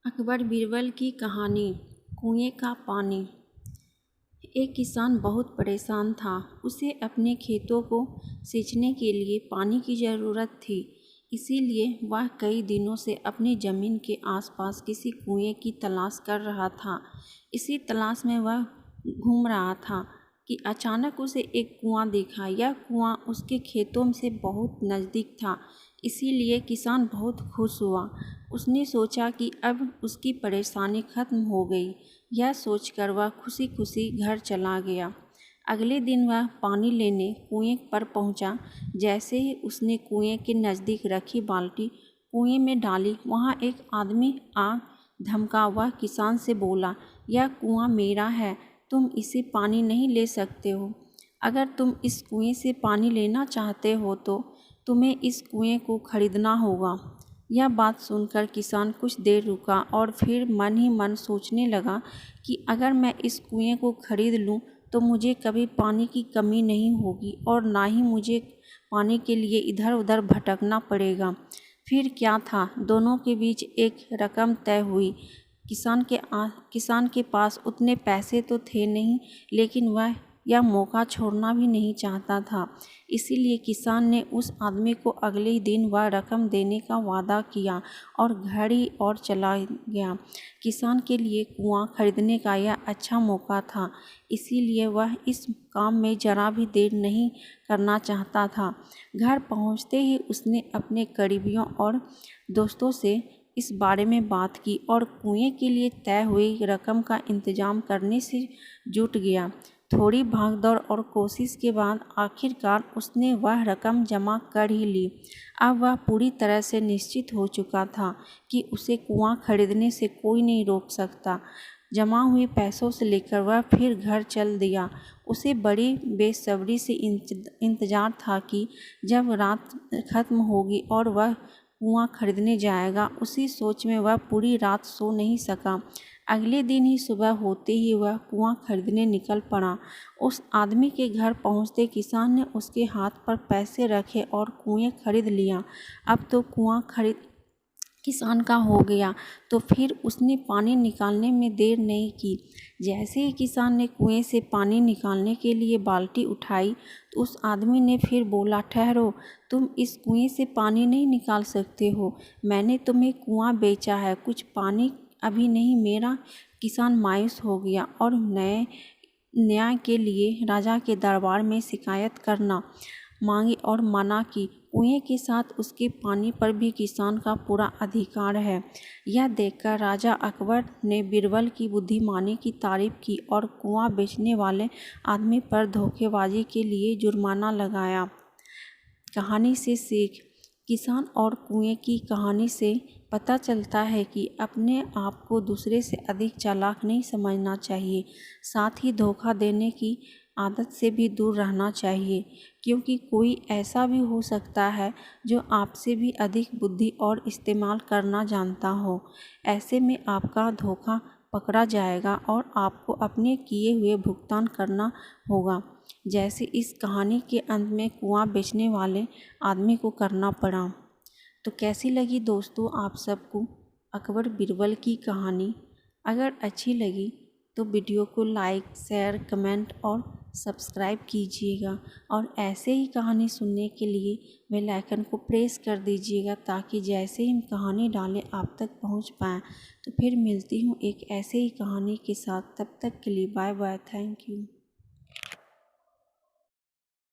अकबर बीरबल की कहानी। कुएं का पानी। एक किसान बहुत परेशान था। उसे अपने खेतों को सींचने के लिए पानी की ज़रूरत थी। इसीलिए वह कई दिनों से अपनी ज़मीन के आसपास किसी कुएं की तलाश कर रहा था। इसी तलाश में वह घूम रहा था कि अचानक उसे एक कुआं दिखा। यह कुआं उसके खेतों से बहुत नज़दीक था, इसीलिए किसान बहुत खुश हुआ। उसने सोचा कि अब उसकी परेशानी खत्म हो गई। यह सोचकर वह खुशी खुशी घर चला गया। अगले दिन वह पानी लेने कुएं पर पहुंचा। जैसे ही उसने कुएं के नज़दीक रखी बाल्टी कुएं में डाली, वहां एक आदमी आ धमका। वह किसान से बोला, यह कुआं मेरा है, तुम इसे पानी नहीं ले सकते हो। अगर तुम इस कुएं से पानी लेना चाहते हो तो तुम्हें इस कुएं को खरीदना होगा। यह बात सुनकर किसान कुछ देर रुका और फिर मन ही मन सोचने लगा कि अगर मैं इस कुएं को खरीद लूं तो मुझे कभी पानी की कमी नहीं होगी और ना ही मुझे पानी के लिए इधर उधर भटकना पड़ेगा। फिर क्या था, दोनों के बीच एक रकम तय हुई। किसान के पास उतने पैसे तो थे नहीं, लेकिन वह यह मौका छोड़ना भी नहीं चाहता था। इसीलिए किसान ने उस आदमी को अगले ही दिन वह रकम देने का वादा किया और घर ही और चला गया। किसान के लिए कुआं खरीदने का यह अच्छा मौका था, इसीलिए वह इस काम में जरा भी देर नहीं करना चाहता था। घर पहुंचते ही उसने अपने करीबियों और दोस्तों से इस बारे में बात की और कुएं के लिए तय हुई रकम का इंतजाम करने से जुट गया। थोड़ी भागदौड़ और कोशिश के बाद आखिरकार उसने वह रकम जमा कर ही ली। अब वह पूरी तरह से निश्चित हो चुका था कि उसे कुआं खरीदने से कोई नहीं रोक सकता। जमा हुए पैसों से लेकर वह फिर घर चल दिया। उसे बड़ी बेसब्री से इंतजार था कि जब रात खत्म होगी और वह कुआं खरीदने जाएगा। उसी सोच में वह पूरी रात सो नहीं सका। अगले दिन ही सुबह होते ही वह कुआं खरीदने निकल पड़ा। उस आदमी के घर पहुंचते किसान ने उसके हाथ पर पैसे रखे और कुएं खरीद लिया। अब तो कुआं खरीद किसान का हो गया, तो फिर उसने पानी निकालने में देर नहीं की। जैसे ही किसान ने कुएं से पानी निकालने के लिए बाल्टी उठाई तो उस आदमी ने फिर बोला, ठहरो, तुम इस कुएं से पानी नहीं निकाल सकते हो। मैंने तुम्हें कुआं बेचा है, कुछ पानी अभी नहीं। मेरा किसान मायूस हो गया और न्याय के लिए राजा के दरबार में शिकायत करना मांगी और मना की। कुएं के साथ उसके पानी पर भी किसान का पूरा अधिकार है। यह देखकर राजा अकबर ने बीरबल की बुद्धिमानी की तारीफ की और कुआं बेचने वाले आदमी पर धोखेबाजी के लिए जुर्माना लगाया। कहानी से सीख। किसान और कुएं की कहानी से पता चलता है कि अपने आप को दूसरे से अधिक चालाक नहीं समझना चाहिए। साथ ही धोखा देने की आदत से भी दूर रहना चाहिए, क्योंकि कोई ऐसा भी हो सकता है जो आपसे भी अधिक बुद्धि और इस्तेमाल करना जानता हो। ऐसे में आपका धोखा पकड़ा जाएगा और आपको अपने किए हुए भुगतान करना होगा, जैसे इस कहानी के अंत में कुआं बेचने वाले आदमी को करना पड़ा। तो कैसी लगी दोस्तों आप सबको अकबर बीरबल की कहानी? अगर अच्छी लगी तो वीडियो को लाइक, शेयर, कमेंट और सब्सक्राइब कीजिएगा और ऐसे ही कहानी सुनने के लिए बेल आइकन को प्रेस कर दीजिएगा, ताकि जैसे ही हम कहानी डालें आप तक पहुंच पाएँ। तो फिर मिलती हूं एक ऐसे ही कहानी के साथ। तब तक के लिए बाय बाय, थैंक यू।